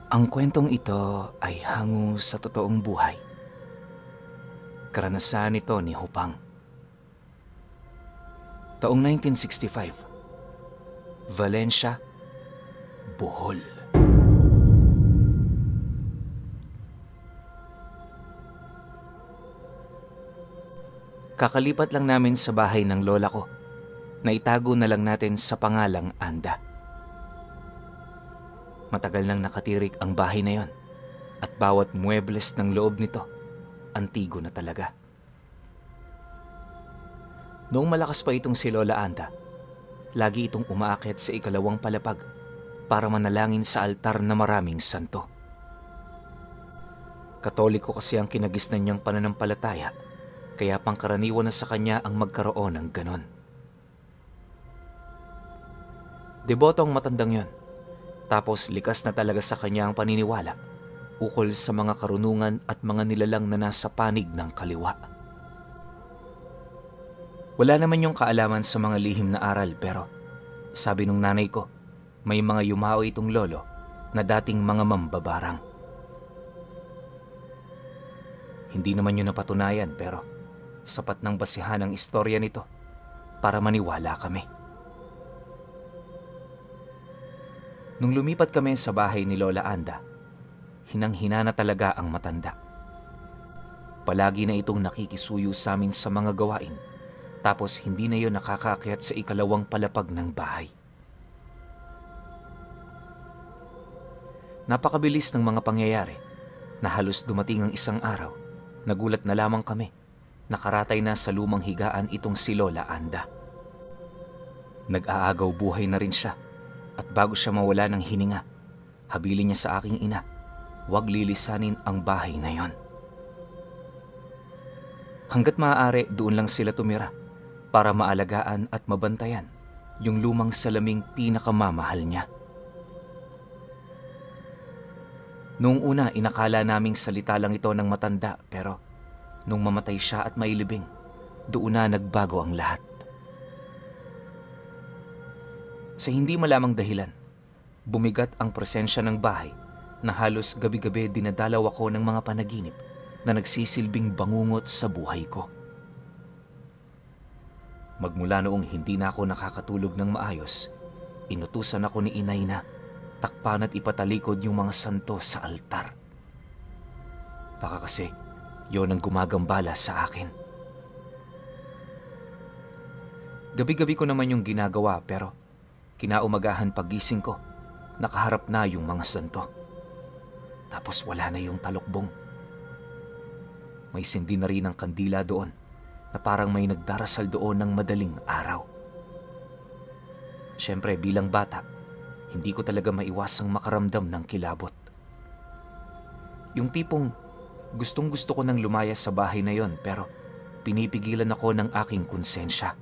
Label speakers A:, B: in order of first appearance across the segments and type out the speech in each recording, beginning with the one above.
A: Ang kwentong ito ay hango sa totoong buhay. Karanasan ito ni Hupang. Taong 1965, Valencia, Bohol. Kakalipat lang namin sa bahay ng lola ko na itago na lang natin sa pangalang Anda. Matagal nang nakatirik ang bahay na yon at bawat muebles ng loob nito, antigo na talaga. Noong malakas pa itong si Lola Anda, lagi itong umaakyat sa ikalawang palapag para manalangin sa altar na maraming santo. Katoliko kasi ang kinagisnan niyang pananampalataya, kaya pangkaraniwan na sa kanya ang magkaroon ng ganon. Deboto ang matandang yon, tapos likas na talaga sa kanya ang paniniwala ukol sa mga karunungan at mga nilalang na nasa panig ng kaliwa. Wala naman yung kaalaman sa mga lihim na aral, pero sabi nung nanay ko, may mga yumao itong lolo na dating mga mambabarang. Hindi naman yun napatunayan, pero sapat ng basihan ang istorya nito para maniwala kami. Nung lumipat kami sa bahay ni Lola Anda, hinang-hina na talaga ang matanda. Palagi na itong nakikisuyo sa amin sa mga gawain, tapos hindi na yon nakakaakyat sa ikalawang palapag ng bahay. Napakabilis ng mga pangyayari na halos dumating ang isang araw, nagulat na lamang kami. Nakaratay na sa lumang higaan itong si Lola Anda. Nag-aagaw buhay na rin siya, at bago siya mawala ng hininga, habilin niya sa aking ina, huwag lilisanin ang bahay na yon. Hanggat maaari, doon lang sila tumira para maalagaan at mabantayan yung lumang salaming pinakamamahal niya. Noong una, inakala naming salita lang ito ng matanda, pero nung mamatay siya at mailibing, doon na nagbago ang lahat. Sa hindi malamang dahilan, bumigat ang presensya ng bahay na halos gabi-gabi dinadalaw ako ng mga panaginip na nagsisilbing bangungot sa buhay ko. Magmula noong hindi na ako nakakatulog ng maayos, inutusan ako ni inay na takpan at ipatalikod yung mga santo sa altar. Baka kasi yon ang gumagambala sa akin. Gabi-gabi ko naman yung ginagawa, pero kinaumagahan pagising ko, nakaharap na yung mga santo. Tapos wala na yung talukbong. May sindi na rin ang kandila doon na parang may nagdarasal doon ng madaling araw. Siyempre bilang bata, hindi ko talaga maiwasang makaramdam ng kilabot. Yung tipong gustong-gusto ko nang lumaya sa bahay na yon, pero pinipigilan ako ng aking konsensya.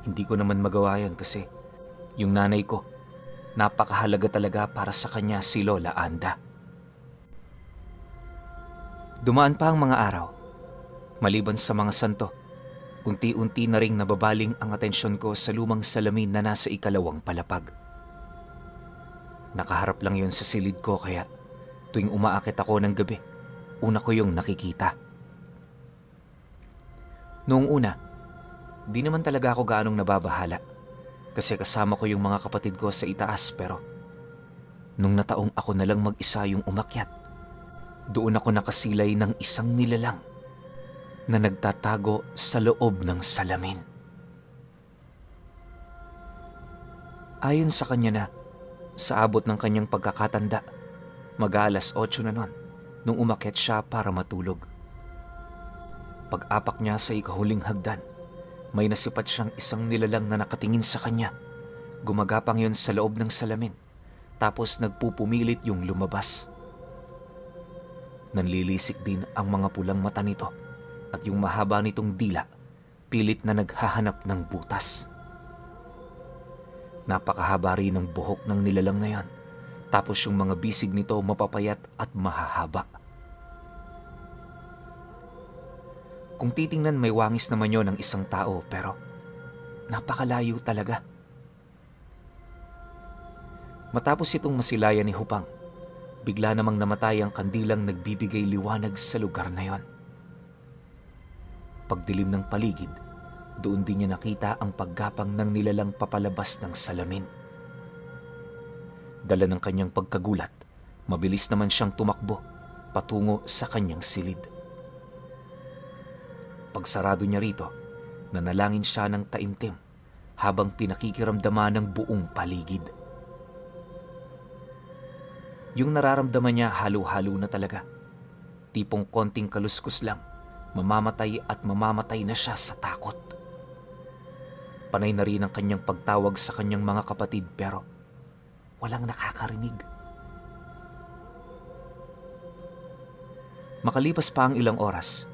A: Hindi ko naman magawa yon kasi yung nanay ko, napakahalaga talaga para sa kanya si Lola Anda. Dumaan pa ang mga araw. Maliban sa mga santo, unti-unti na ring nababaling ang atensyon ko sa lumang salamin na nasa ikalawang palapag. Nakaharap lang yon sa silid ko, kaya tuwing umaakit ako ng gabi, una ko yung nakikita. Noong una, di naman talaga ako gaanong nababahala kasi kasama ko yung mga kapatid ko sa itaas, pero nung nataong ako na lang mag-isa yung umakyat, doon ako nakasilay ng isang nilalang na nagtatago sa loob ng salamin. Ayon sa kanya na, sa abot ng kanyang pagkakatanda, mag-aalas 8 na nun nung umakyat siya para matulog. Pag-apak niya sa ikahuling hagdan, may nasipat siyang isang nilalang na nakatingin sa kanya. Gumagapang yon sa loob ng salamin, tapos nagpupumilit yung lumabas. Nanlilisik din ang mga pulang mata nito at yung mahaba nitong dila, pilit na naghahanap ng butas. Napakahaba rin ng buhok ng nilalang na yon, tapos yung mga bisig nito mapapayat at mahahaba. Kung titingnan, may wangis naman yon ng isang tao, pero napakalayo talaga. Matapos itong masilayan ni Hupang, bigla namang namatay ang kandilang nagbibigay liwanag sa lugar na yon. Pagdilim ng paligid, doon din niya nakita ang paggapang ng nilalang papalabas ng salamin. Dala ng kanyang pagkagulat, mabilis naman siyang tumakbo patungo sa kanyang silid. Pagsarado niya rito, nanalangin siya ng taimtim habang pinakikiramdaman ng buong paligid. Yung nararamdaman niya halo-halo na talaga. Tipong konting kaluskos lang, mamamatay at mamamatay na siya sa takot. Panay na rin ang kanyang pagtawag sa kanyang mga kapatid pero walang nakakarinig. Makalipas pa ang ilang oras,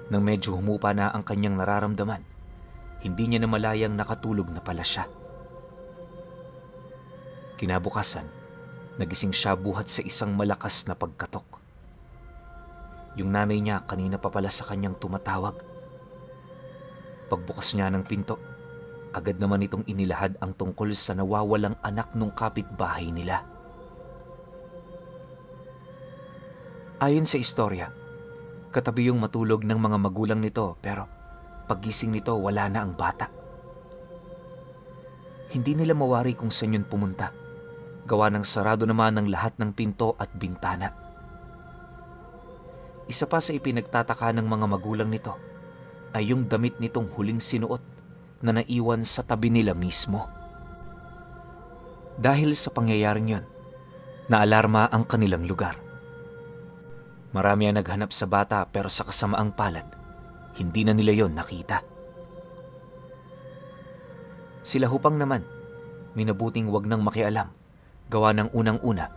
A: nang medyo humupa na ang kanyang nararamdaman, hindi niya namalayang nakatulog na pala siya. Kinabukasan, nagising siya buhat sa isang malakas na pagkatok. Yung nanay niya kanina pa pala sa kanyang tumatawag. Pagbukas niya ng pinto, agad naman itong inilahad ang tungkol sa nawawalang anak nung kapitbahay nila. Ayon sa istorya, katabi yung matulog ng mga magulang nito pero paggising nito wala na ang bata. Hindi nila mawari kung saan yun pumunta. Gawa ng sarado naman ng lahat ng pinto at bintana. Isa pa sa ipinagtataka ng mga magulang nito ay yung damit nitong huling sinuot na naiwan sa tabi nila mismo. Dahil sa pangyayaring yon, naalarma ang kanilang lugar. Marami ang naghanap sa bata pero sa kasamaang palad, hindi na nila yon nakita. Sila Hupang naman, minabuting wag nang makialam. Gawa ng unang-una,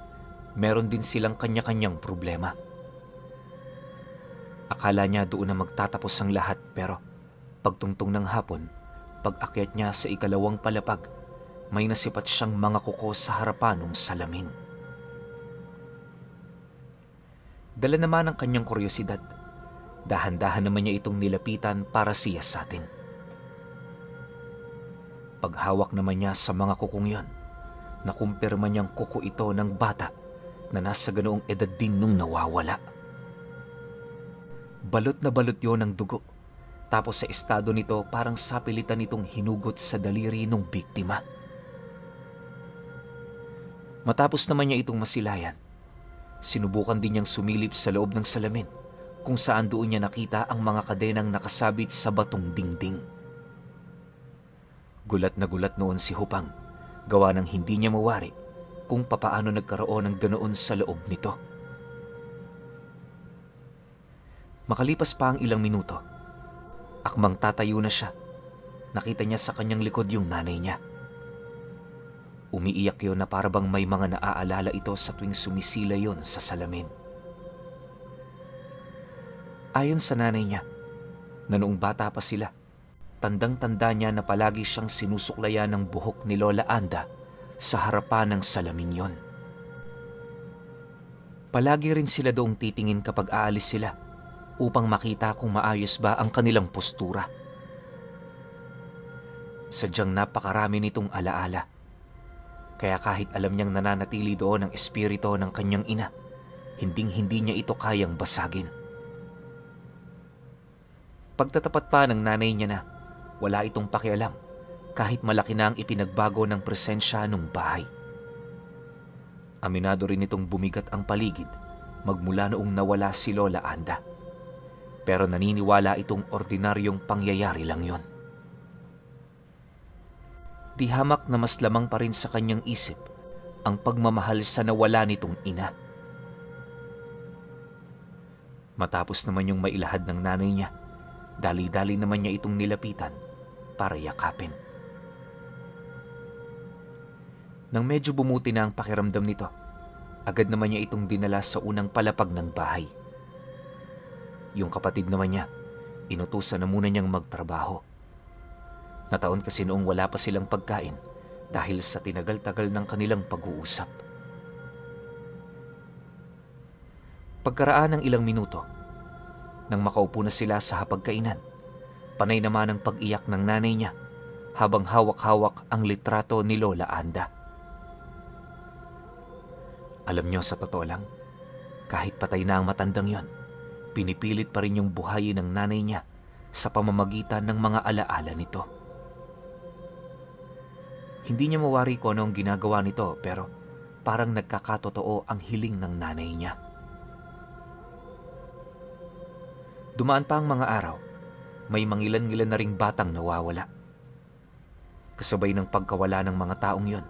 A: meron din silang kanya-kanyang problema. Akala niya doon na magtatapos ang lahat pero pagtungtong ng hapon, pag-akyat niya sa ikalawang palapag, may nasipat siyang mga kuko sa harapan ng salamin. Dala naman ang kanyang kuryosidad. Dahan-dahan naman niya itong nilapitan para siyasatin. Paghawak naman niya sa mga kukong yon, nakumpirma niyang kuko ito ng bata na nasa ganoong edad din nung nawawala. Balot na balot yon ng dugo, tapos sa estado nito parang sapilitan itong hinugot sa daliri ng biktima. Matapos naman niya itong masilayan, sinubukan din niyang sumilip sa loob ng salamin kung saan doon niya nakita ang mga kadenang nakasabit sa batong dingding. Gulat na gulat noon si Hupang, gawa ng hindi niya mawari kung papaano nagkaroon ng ganoon sa loob nito. Makalipas pa ang ilang minuto, akmang tatayo na siya. Nakita niya sa kanyang likod yung nanay niya. Umiiyak yun na parabang may mga naaalala ito sa tuwing sumisila yon sa salamin. Ayon sa nanay niya, na noong bata pa sila, tandang-tanda niya na palagi siyang sinusuklayan ng buhok ni Lola Anda sa harapan ng salamin yon. Palagi rin sila doong titingin kapag aalis sila upang makita kung maayos ba ang kanilang postura. Sadyang napakarami nitong alaala. Kaya kahit alam niyang nananatili doon ang espiritu ng kanyang ina, hinding-hindi niya ito kayang basagin. Pagtatapat pa ng nanay niya na wala itong pakialam kahit malaki na ang ipinagbago ng presensya ng bahay. Aminado rin itong bumigat ang paligid magmula noong nawala si Lola Anda. Pero naniniwala itong ordinaryong pangyayari lang yon. Di hamak na mas lamang pa rin sa kanyang isip ang pagmamahal sa nawala nitong ina. Matapos naman yung mailahad ng nanay niya, dali-dali naman niya itong nilapitan para yakapin. Nang medyo bumuti na ang pakiramdam nito, agad naman niya itong dinala sa unang palapag ng bahay. Yung kapatid naman niya, inutusan na muna niyang magtrabaho. Nataon kasi noong wala pa silang pagkain dahil sa tinagal-tagal ng kanilang pag-uusap. Pagkaraan ng ilang minuto, nang makaupo na sila sa hapagkainan, panay naman ang pag-iyak ng nanay niya habang hawak-hawak ang litrato ni Lola Anda. Alam nyo, sa totoo lang, kahit patay na ang matandang yon, pinipilit pa rin yung buhayin ng nanay niya sa pamamagitan ng mga alaala nito. Hindi niya mawari kung ano ang ginagawa nito, pero parang nagkakatotoo ang hiling ng nanay niya. Dumaan pa ang mga araw, may mangilan-ngilan na ring batang nawawala. Kasabay ng pagkawala ng mga taong yon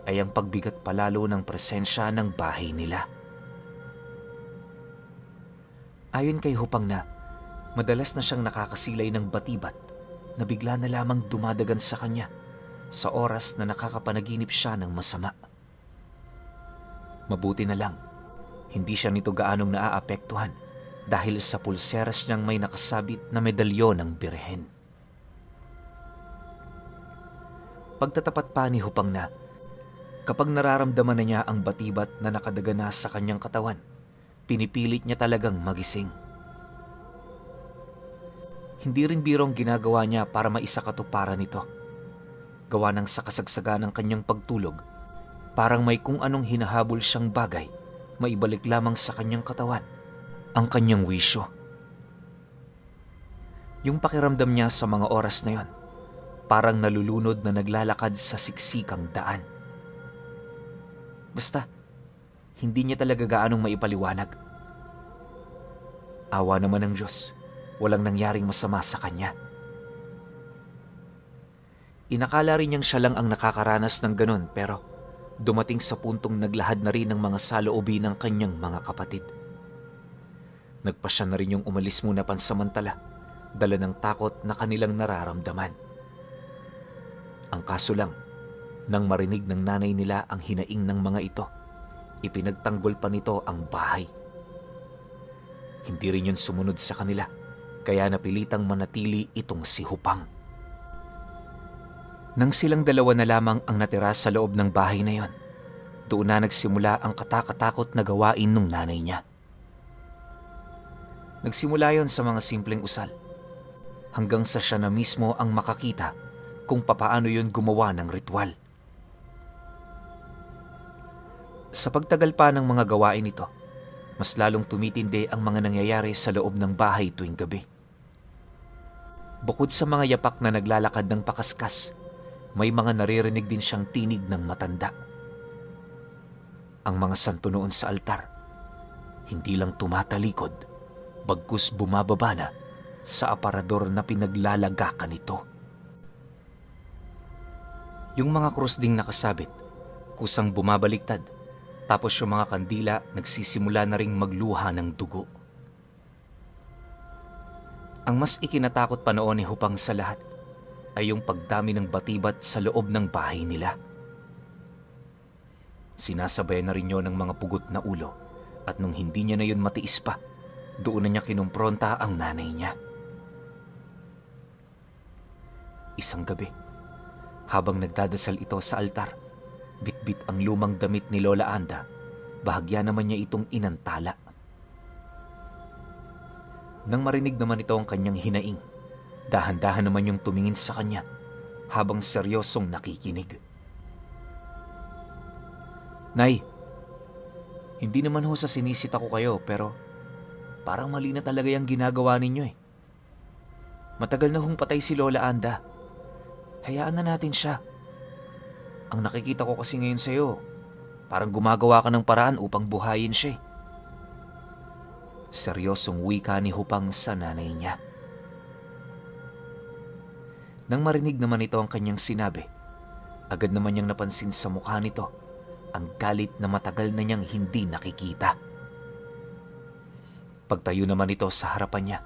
A: ay ang pagbigat palalo ng presensya ng bahay nila. Ayon kay Hupang na, madalas na siyang nakakasilay ng batibat na bigla na lamang dumadagan sa kanya sa oras na nakakapanaginip siya ng masama. Mabuti na lang, hindi siya nito gaanong naaapektuhan dahil sa pulseras niyang may nakasabit na medalyon ng Birhen. Pagtatapat pa ni Hupang na, kapag nararamdaman na niya ang batibat na nakadagana sa kanyang katawan, pinipilit niya talagang magising. Hindi rin birong ginagawa niya para maisakatuparan nito. Gawa ng sa kasagsagan ng kanyang pagtulog, parang may kung anong hinahabol siyang bagay, maibalik lamang sa kanyang katawan ang kanyang wisyo. Yung pakiramdam niya sa mga oras na yon, parang nalulunod na naglalakad sa siksikang daan. Basta, hindi niya talaga gaanong maipaliwanag. Awa naman ng Diyos, walang nangyaring masama sa kanya. Inakala rin niyang siya lang ang nakakaranas ng ganun, pero dumating sa puntong naglahad na rin ng mga saloobin ng kanyang mga kapatid. Nagpasya na rin yung umalis muna pansamantala, dala ng takot na kanilang nararamdaman. Ang kaso lang, nang marinig ng nanay nila ang hinaing ng mga ito, ipinagtanggol pa nito ang bahay. Hindi rin yun sumunod sa kanila, kaya napilitang manatili itong si Hupang. Nang silang dalawa na lamang ang natira sa loob ng bahay na yon, doon na nagsimula ang katakatakot na gawain ng nanay niya. Nagsimula yon sa mga simpleng usal, hanggang sa siya na mismo ang makakita kung papaano yon gumawa ng ritual. Sa pagtagal pa ng mga gawain ito, mas lalong tumitindi ang mga nangyayari sa loob ng bahay tuwing gabi. Bukod sa mga yapak na naglalakad ng pakaskas, may mga naririnig din siyang tinig ng matanda. Ang mga santo noon sa altar, hindi lang tumatalikod, bagkus bumababa na sa aparador na pinaglalagakan nito. Yung mga krus ding nakasabit, kusang bumabaliktad, tapos yung mga kandila nagsisimula na ring magluha ng dugo. Ang mas ikinatakot pa noon ni Hupang sa lahat ay yung pagdami ng batibat sa loob ng bahay nila. Sinasabay na rin yun ng mga pugot na ulo, at nung hindi niya na yun matiis pa, doon na niya kinumpronta ang nanay niya. Isang gabi, habang nagdadasal ito sa altar, bitbit ang lumang damit ni Lola Anda, bahagya naman niya itong inantala. Nang marinig naman ito ang kanyang hinaing, dahan-dahan naman yung tumingin sa kanya habang seryosong nakikinig. Nay, hindi naman ho sa sinisita ko kayo, pero parang mali na talaga yung ginagawa ninyo eh. Matagal na hong patay si Lola Anda. Hayaan na natin siya. Ang nakikita ko kasi ngayon sa'yo, parang gumagawa ka ng paraan upang buhayin siya. Seryosong wika ni Hupang sa nanay niya. Nang marinig naman ito ang kanyang sinabi, agad naman niyang napansin sa mukha nito ang galit na matagal na niyang hindi nakikita. Pagtayo naman ito sa harapan niya,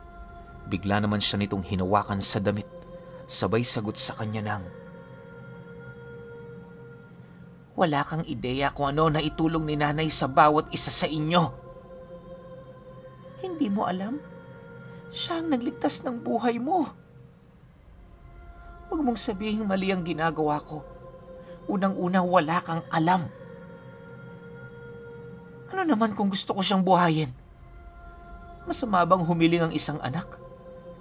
A: bigla naman siya nitong hinawakan sa damit, sabay sagot sa kanya ng, "Wala kang ideya kung ano na itulong ni nanay sa bawat isa sa inyo. Hindi mo alam? Siya ang nagligtas ng buhay mo. Huwag mong sabihing mali ang ginagawa ko. Unang-una, wala kang alam. Ano naman kung gusto ko siyang buhayin? Masama bang humiling ang isang anak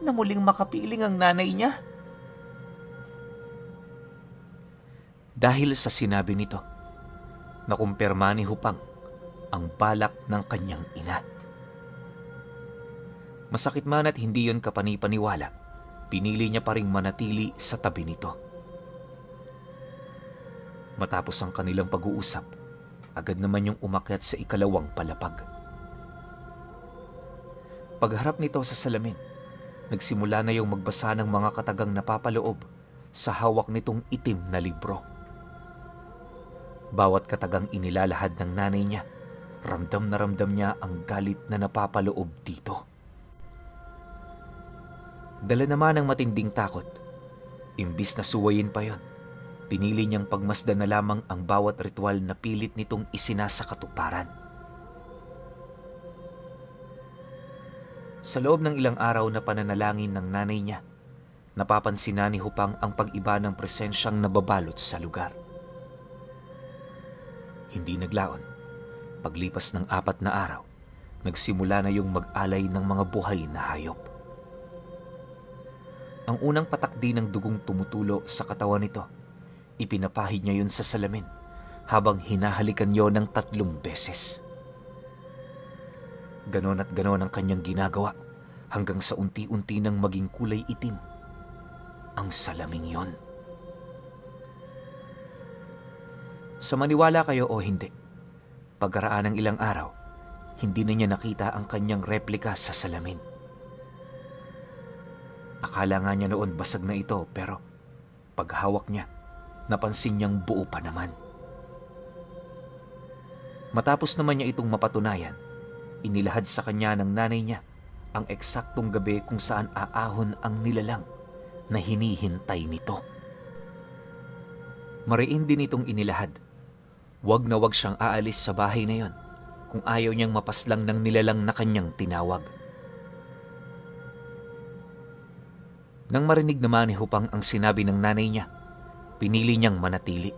A: na muling makapiling ang nanay niya?" Dahil sa sinabi nito, nakumpirma ni Hupang ang balak ng kanyang ina. Masakit man at hindi yon kapanipaniwala, pinili niya pa ring manatili sa tabi nito. Matapos ang kanilang pag-uusap, agad naman yung umakyat sa ikalawang palapag. Pagharap nito sa salamin, nagsimula na yung magbasa ng mga katagang napapaloob sa hawak nitong itim na libro. Bawat katagang inilalahad ng nanay niya, ramdam na ramdam niya ang galit na napapaloob dito. Dala naman ng matinding takot. Imbis na suwayin pa yon, pinili niyang pagmasdan na lamang ang bawat ritual na pilit nitong isinasakatuparan. Sa loob ng ilang araw na pananalangin ng nanay niya, napapansin na ni Hupang ang pag-iba ng presensyang nababalot sa lugar. Hindi naglaon. Paglipas ng 4 na araw, nagsimula na yung mag-alay ng mga buhay na hayop. Ang unang patakdi ng dugong tumutulo sa katawan nito, ipinapahid niya yun sa salamin habang hinahalikan yon ng 3 beses. Ganon at ganon ang kanyang ginagawa hanggang sa unti-unti nang maging kulay itim ang salaming yon. Sa maniwala kayo o hindi, pagkaraan ng ilang araw, hindi na niya nakita ang kanyang replika sa salamin. Akala nga niya noon basag na ito, pero paghawak niya, napansin niyang buo pa naman. Matapos naman niya itong mapatunayan, inilahad sa kanya ng nanay niya ang eksaktong gabi kung saan aahon ang nilalang na hinihintay nito. Mariin din itong inilahad. Wag na wag siyang aalis sa bahay na yon kung ayaw niyang mapaslang ng nilalang na kanyang tinawag. Nang marinig naman ni Hupang ang sinabi ng nanay niya, pinili niyang manatili.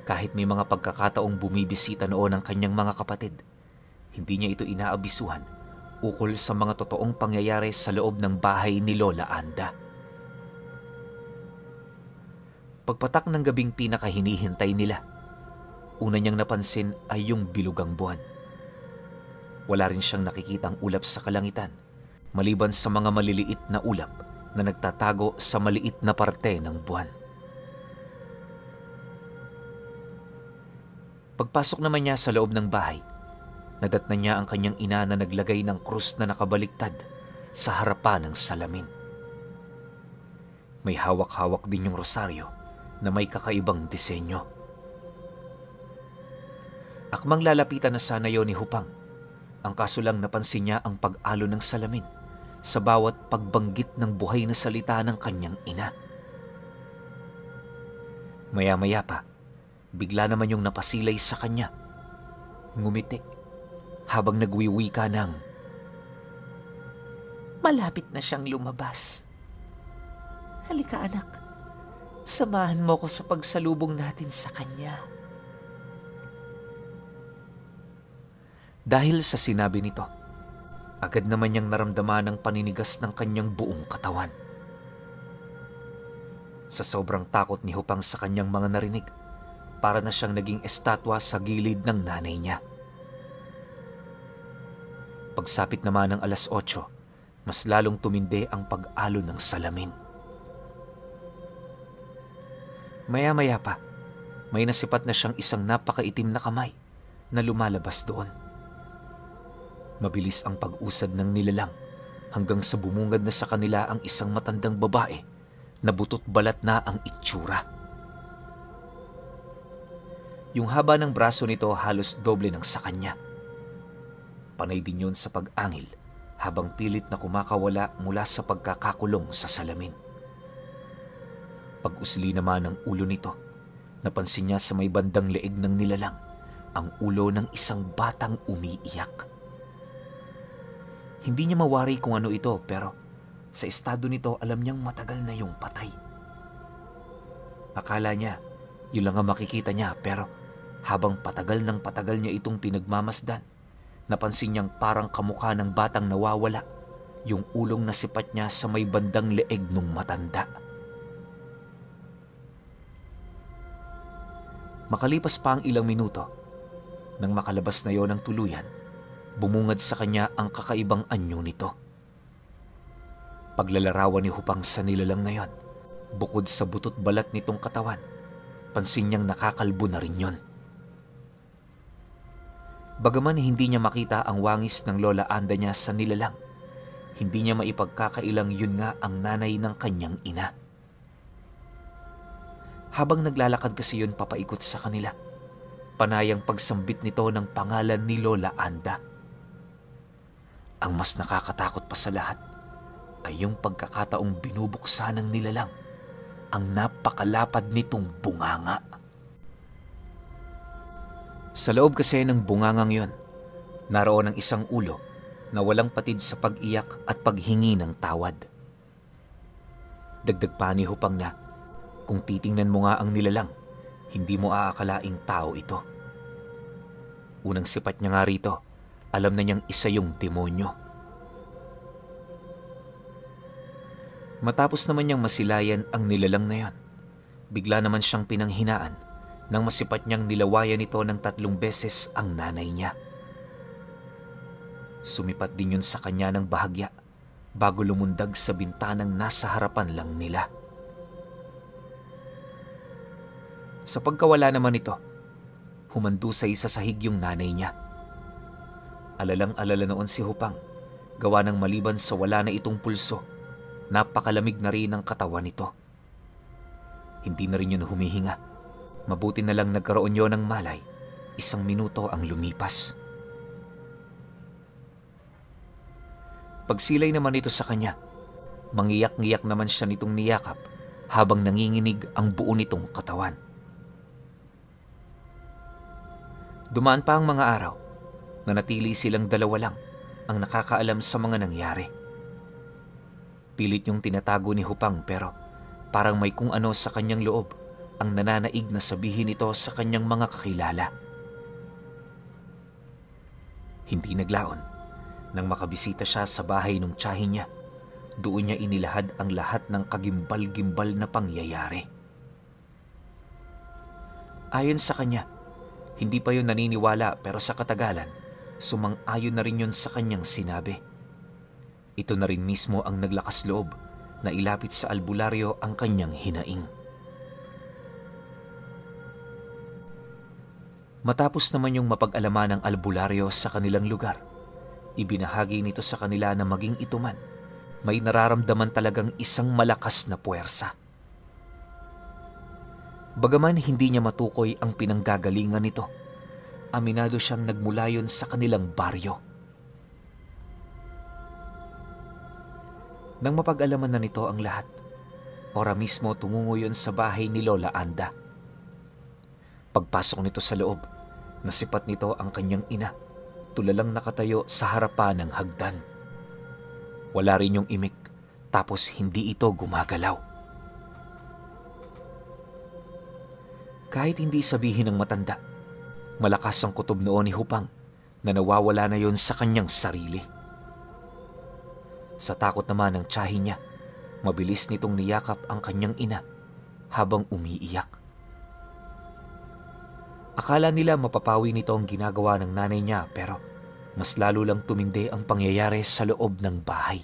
A: Kahit may mga pagkakataong bumibisita noon ang kanyang mga kapatid, hindi niya ito inaabisuhan ukol sa mga totoong pangyayari sa loob ng bahay ni Lola Anda. Pagpatak ng gabing pinakahinihintay nila, una niyang napansin ay yung bilugang buwan. Wala rin siyang nakikitang ulap sa kalangitan, maliban sa mga maliliit na ulap na nagtatago sa maliit na parte ng buwan. Pagpasok naman niya sa loob ng bahay, nadatnan niya ang kanyang ina na naglagay ng krus na nakabaliktad sa harapan ng salamin. May hawak-hawak din yung rosaryo na may kakaibang disenyo. Akmang lalapitan na sana yon ni Hupang, ang kaso lang napansin niya ang pag-alo ng salamin sa bawat pagbanggit ng buhay na salita ng kanyang ina. Maya-maya pa, bigla naman yung napasilay sa kanya. Ngumiti habang nagwiwika ng, "Malapit na siyang lumabas. Halika anak, samahan mo ko sa pagsalubong natin sa kanya." Dahil sa sinabi nito, agad naman niyang naramdaman ang paninigas ng kanyang buong katawan. Sa sobrang takot ni Hupang sa kanyang mga narinig, para na siyang naging estatwa sa gilid ng nanay niya. Pagsapit naman ng 8:00, mas lalong tumindi ang pag-alo ng salamin. Maya-maya pa, may nasipat na siyang isang napakaitim na kamay na lumalabas doon. Mabilis ang pag-usad ng nilalang hanggang sa bumungad na sa kanila ang isang matandang babae na butot balat na ang itsura. Yung haba ng braso nito halos doble ng sa kanya. Panay din yun sa pag-angil habang pilit na kumakawala mula sa pagkakakulong sa salamin. Pag-usli naman ng ulo nito, napansin niya sa may bandang leeg ng nilalang ang ulo ng isang batang umiiyak. Hindi niya mawari kung ano ito, pero sa estado nito alam niyang matagal na yung patay. Akala niya yun lang ang makikita niya, pero habang patagal ng patagal niya itong pinagmamasdan, napansin niyang parang kamukha ng batang nawawala yung ulong na sipat niya sa may bandang leeg nung matanda. Makalipas pa ang ilang minuto, Nang makalabas na yon ng tuluyan, bumungad sa kanya ang kakaibang anyo nito. Paglalarawan ni Hupang sa nilalang na yon, bukod sa butot balat nitong katawan, pansin niyang nakakalbo na rin yon. Bagaman hindi niya makita ang wangis ng Lola Anda niya sa nilalang, hindi niya maipagkakailang yun nga ang nanay ng kanyang ina. Habang naglalakad kasi yun papaikot sa kanila, panayang pagsambit nito ng pangalan ni Lola Anda. Ang mas nakakatakot pa sa lahat ay yung pagkakataong binubuksan ng nilalang ang napakalapad nitong bunganga. Sa loob kasi ng bungangang yon, naroon ang isang ulo na walang patid sa pag-iyak at paghingi ng tawad. Dagdag pa ni Hupang na, kung titingnan mo nga ang nilalang, hindi mo aakalaing tao ito. Unang sipat niya nga rito, alam na niyang isa yung demonyo. Matapos naman niyang masilayan ang nilalang na yon, bigla naman siyang pinanghinaan nang masipat niyang nilawayan ito ng 3 beses ang nanay niya. Sumipat din yun sa kanya ng bahagya bago lumundag sa bintanang nasa harapan lang nila. Sa pagkawala naman ito, humandusay sa sahig yung nanay niya. Alalang-alala noon si Hupang, gawa ng maliban sa wala na itong pulso, napakalamig na rin ang katawan nito. Hindi na rin yun humihinga. Mabuti na lang nagkaroon yun ng malay. 1 minuto ang lumipas. Pagsilay naman ito sa kanya, mangiyak-ngiyak naman siya nitong niyakap habang nanginginig ang buo nitong katawan. Dumaan pa ang mga araw, nanatili silang dalawa lang ang nakakaalam sa mga nangyari. Pilit yung tinatago ni Hupang pero parang may kung ano sa kanyang loob ang nananaig na sabihin ito sa kanyang mga kakilala. Hindi naglaon. Nang makabisita siya sa bahay ng tiyahin niya, doon niya inilahad ang lahat ng kagimbal-gimbal na pangyayari. Ayon sa kanya, hindi pa yun naniniwala pero sa katagalan, sumang-ayon na rin yun sa kanyang sinabi. Ito na rin mismo ang naglakas loob na ilapit sa albularyo ang kanyang hinaing. Matapos naman yung mapag-alaman ng albularyo sa kanilang lugar, ibinahagi nito sa kanila na maging ito man, may nararamdaman talagang isang malakas na puwersa. Bagaman hindi niya matukoy ang pinanggagalingan nito, aminado siyang nagmula yun sa kanilang baryo. Nang mapag-alaman na nito ang lahat, ora mismo tumungo yun sa bahay ni Lola Anda. Pagpasok nito sa loob, nasipat nito ang kanyang ina, tulalang nakatayo sa harapan ng hagdan. Wala rin yung imik, tapos hindi ito gumagalaw. Kahit hindi sabihin ng matanda, malakas ang kutob noon ni Hupang na nawawala na yon sa kanyang sarili. Sa takot naman ng tiyahin niya, mabilis nitong niyakap ang kanyang ina habang umiiyak. Akala nila mapapawi nito ang ginagawa ng nanay niya pero mas lalo lang tumindi ang pangyayari sa loob ng bahay.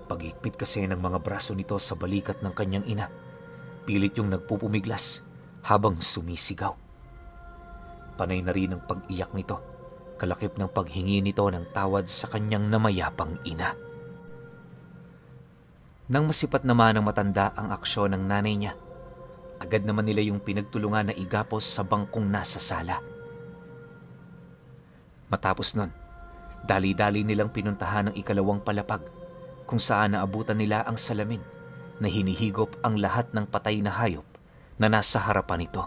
A: Pag-ikpit kasi ng mga braso nito sa balikat ng kanyang ina, pilit yung nagpupumiglas habang sumisigaw. Panay na rin ang pag-iyak nito, kalakip ng paghingi nito ng tawad sa kanyang namayapang ina. Nang masipat naman ng matanda ang aksyon ng nanay niya, agad naman nila yung pinagtulungan na igapos sa bangkong nasa sala. Matapos nun, dali-dali nilang pinuntahan ang ikalawang palapag kung saan naabutan nila ang salamin na hinihigop ang lahat ng patay na hayop na nasa harapan nito.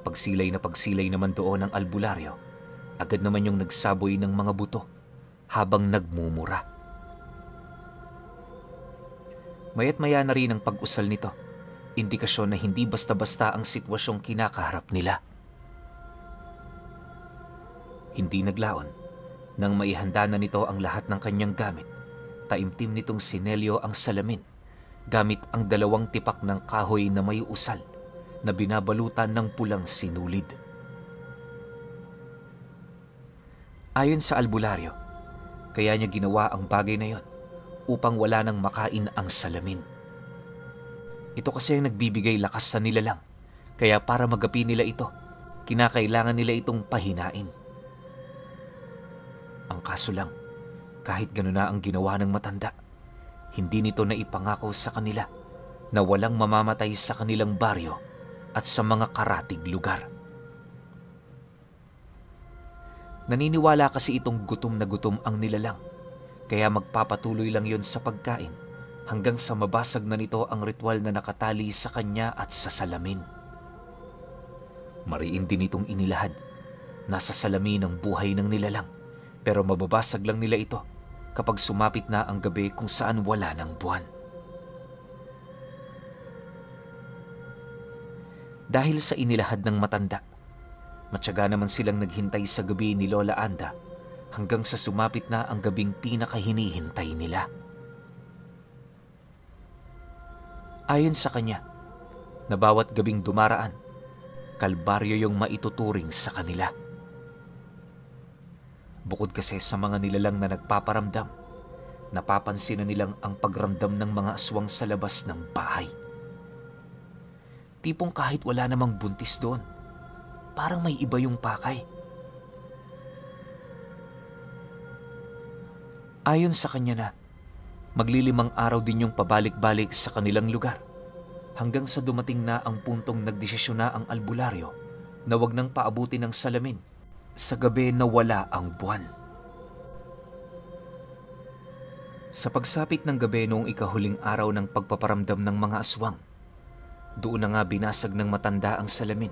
A: Pagsilay naman doon ng albularyo, agad naman yung nagsaboy ng mga buto habang nagmumura. Maya't maya na rin ang pag-usal nito, indikasyon na hindi basta-basta ang sitwasyong kinakaharap nila. Hindi naglaon, nang maihanda na nito ang lahat ng kanyang gamit, taimtim nitong sinelyo ang salamin, gamit ang 2 tipak ng kahoy na may usal na binabalutan ng pulang sinulid. Ayon sa albularyo, kaya niya ginawa ang bagay na yon upang wala nang makain ang salamin. Ito kasi ang nagbibigay lakas sa nilalang, kaya para magapi nila ito, kinakailangan nila itong pahinain. Ang kaso lang, kahit gano'n na ang ginawa ng matanda, hindi nito na ipangako sa kanila na walang mamamatay sa kanilang baryo at sa mga karatig lugar. Naniniwala kasi itong gutom na gutom ang nilalang, kaya magpapatuloy lang yon sa pagkain hanggang sa mabasag na nito ang ritual na nakatali sa kanya at sa salamin. Mariin din itong inilahad. Nasa salamin ang buhay ng nilalang, pero mababasag lang nila ito kapag sumapit na ang gabi kung saan wala ng buwan. Dahil sa inilahad ng matanda, matyaga naman silang naghintay sa gabi ni Lola Anda hanggang sa sumapit na ang gabing pinakahinihintay nila. Ayon sa kanya, na bawat gabing dumaraan, kalbaryo yung maituturing sa kanila. Bukod kasi sa mga nilalang na nagpaparamdam, napapansin na nilang ang pagramdam ng mga aswang sa labas ng bahay. Tipong kahit wala namang buntis doon, parang may iba yung pakay. Ayon sa kanya na, maglilimang araw din yung pabalik-balik sa kanilang lugar hanggang sa dumating na ang puntong nagdesisyon na ang albularyo na wag nang paabutin ng salamin sa gabi na wala ang buwan. Sa pagsapit ng gabi noong ikahuling araw ng pagpaparamdam ng mga aswang, doon na nga binasag ng matanda ang salamin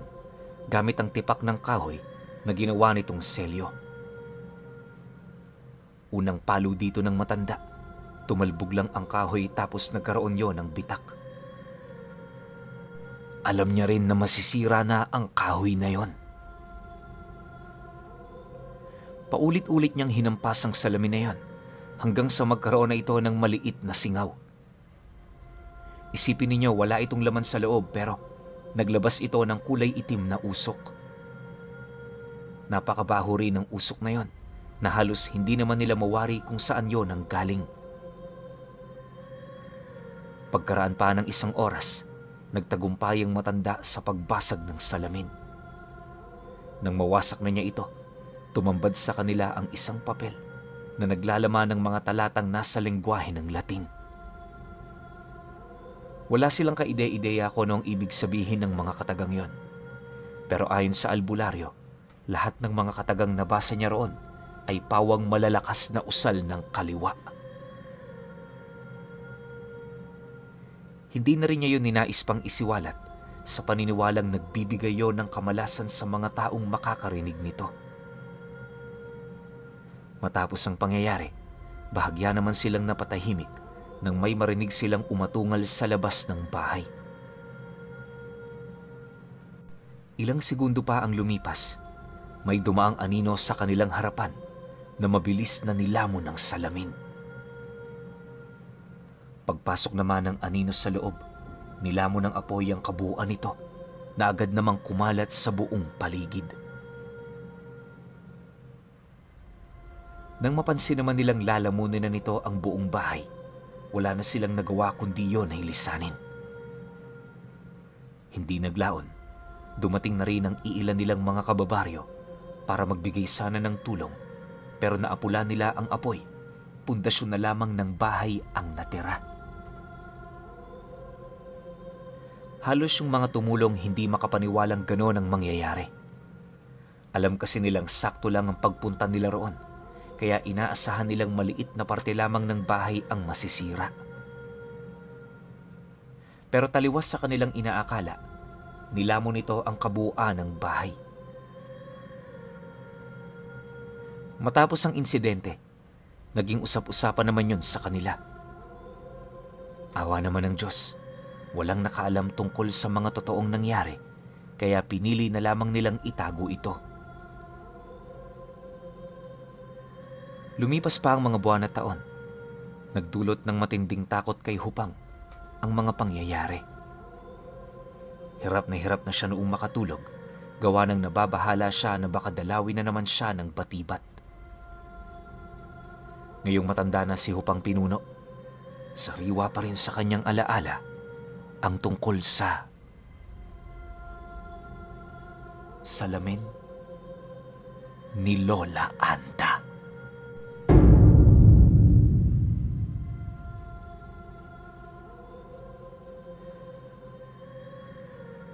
A: gamit ang tipak ng kahoy na ginawa nitong selyo. Unang palo dito ng matanda, tumalbog lang ang kahoy tapos nagkaroon yon ng bitak. Alam niya rin na masisira na ang kahoy na yon. Paulit-ulit niyang hinampas ang salamin na yan hanggang sa magkaroon na ito ng maliit na singaw. Isipin ninyo wala itong laman sa loob pero naglabas ito ng kulay itim na usok. Napakabaho rin ng usok na yon na halos hindi naman nila mawari kung saan yon ang galing. Pagkaraan pa ng isang oras, nagtagumpay ang matanda sa pagbasag ng salamin. Nang mawasak na niya ito, tumambad sa kanila ang isang papel na naglalaman ng mga talatang nasa lengguwahe ng Latin. Wala silang kaide-ideya kung ano ang ibig sabihin ng mga katagang yon. Pero ayon sa albularyo, lahat ng mga katagang nabasa niya roon ay pawang malalakas na usal ng kaliwa. Hindi na rin niya yun ninais pang isiwalat sa paniniwalang nagbibigay yon ng kamalasan sa mga taong makakarinig nito. Matapos ang pangyayari, bahagya naman silang napatahimik nang may marinig silang umatungal sa labas ng bahay. Ilang segundo pa ang lumipas, may dumaang anino sa kanilang harapan na mabilis na nilamon ng salamin. Pagpasok naman ng anino sa loob, nilamon ng apoy ang kabuuan nito na agad namang kumalat sa buong paligid. Nang mapansin naman nilang lalamunin na nito ang buong bahay, wala na silang nagawa kundi yon ay lisanin. Hindi naglaon, dumating na rin ang iilan nilang mga kababaryo para magbigay sana ng tulong, pero naapula nila ang apoy, pundasyon na lamang ng bahay ang natira. Halos yung mga tumulong hindi makapaniwalang gano'n ang mangyayari. Alam kasi nilang sakto lang ang pagpunta nila roon, kaya inaasahan nilang maliit na parte lamang ng bahay ang masisira. Pero taliwas sa kanilang inaakala, nilamon nito ang kabuuan ng bahay. Matapos ang insidente, naging usap-usapan naman yun sa kanila. Awa naman ng Diyos, walang nakaalam tungkol sa mga totoong nangyari, kaya pinili na lamang nilang itago ito. Lumipas pa ang mga buwan at taon. Nagdulot ng matinding takot kay Hupang ang mga pangyayari. Hirap na siya noong makatulog, gawa ng nababahala siya na baka dalawin na naman siya ng batibat. Ngayong matanda na si Hupang Pinuno, sariwa pa rin sa kanyang alaala ang tungkol sa salamin ni Lola Anda.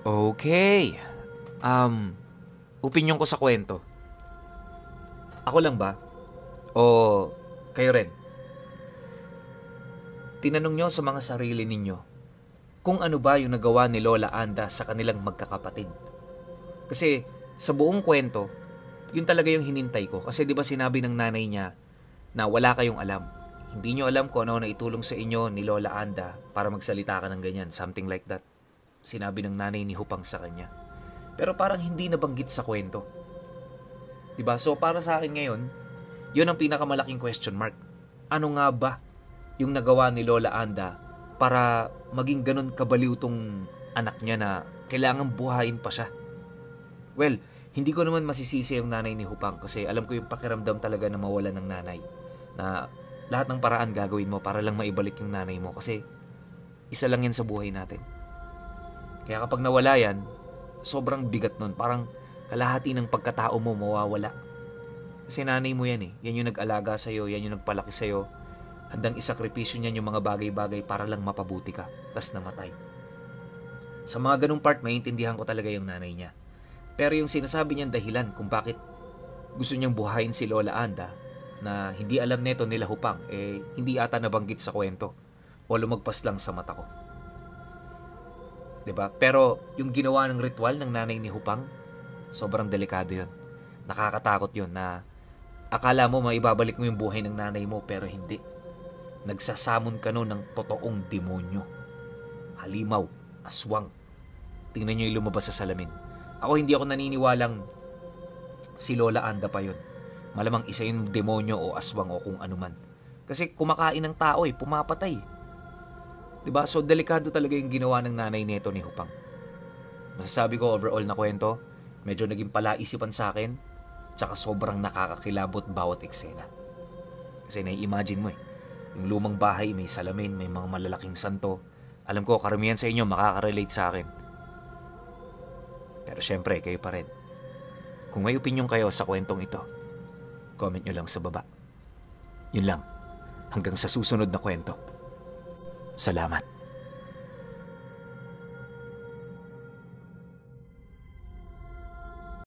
A: Okay. Opinyon ko sa kwento. Ako lang ba? O kayo rin? Tinanong nyo sa mga sarili ninyo kung ano ba yung nagawa ni Lola Anda sa kanilang magkakapatid. Kasi sa buong kwento, yun talaga yung hinintay ko. Kasi di ba sinabi ng nanay niya na wala kayong alam. Hindi nyo alam kung ano na itulong sa inyo ni Lola Anda para magsalita ka ng ganyan. Something like that. Sinabi ng nanay ni Hupang sa kanya. Pero parang hindi nabanggit sa kwento. Diba? So para sa akin ngayon, yun ang pinakamalaking question mark. Ano nga ba yung nagawa ni Lola Anda para maging ganun kabaliw tong anak niya na kailangan buhayin pa siya? Well, hindi ko naman masisisi yung nanay ni Hupang kasi alam ko yung pakiramdam talaga na mawalan ng nanay. Na lahat ng paraan gagawin mo para lang maibalik yung nanay mo kasi isa lang yan sa buhay natin. Kaya kapag nawala yan, sobrang bigat nun. Parang kalahati ng pagkatao mo mawawala. Kasi nanay mo yan eh. Yan yung nag-alaga sa'yo, yan yung nagpalaki sa'yo. Handang isakripisyo niyan yung mga bagay-bagay para lang mapabuti ka. Tas namatay. Sa mga ganung part, maintindihan ko talaga yung nanay niya. Pero yung sinasabi niyang dahilan kung bakit gusto niyang buhayin si Lola Anda na hindi alam neto nila Hupang, hindi ata nabanggit sa kwento o lumagpas lang sa mata ko. Diba? Pero yung ginawa ng ritual ng nanay ni Hupang, sobrang delikado yun. Nakakatakot yun na akala mo maibabalik mo yung buhay ng nanay mo pero hindi. Nagsasamon ka nun ng totoong demonyo. Halimaw, aswang. Tingnan nyo yung lumabas sa salamin. Ako hindi ako naniniwalang si Lola Anda pa yun. Malamang isa yung demonyo o aswang o kung anuman. Kasi kumakain ng tao pumapatay. Diba? So, delikado talaga yung ginawa ng nanay neto ni Hupang. Masasabi ko overall na kwento, medyo naging palaisipan sa akin, tsaka sobrang nakakakilabot bawat eksena. Kasi nai-imagine mo yung lumang bahay, may salamin, may mga malalaking santo. Alam ko, karamihan sa inyo makaka-relate sa akin. Pero syempre, kayo pa rin. Kung may opinion kayo sa kwentong ito, comment nyo lang sa baba. Yun lang. Hanggang sa susunod na kwento. Salamat.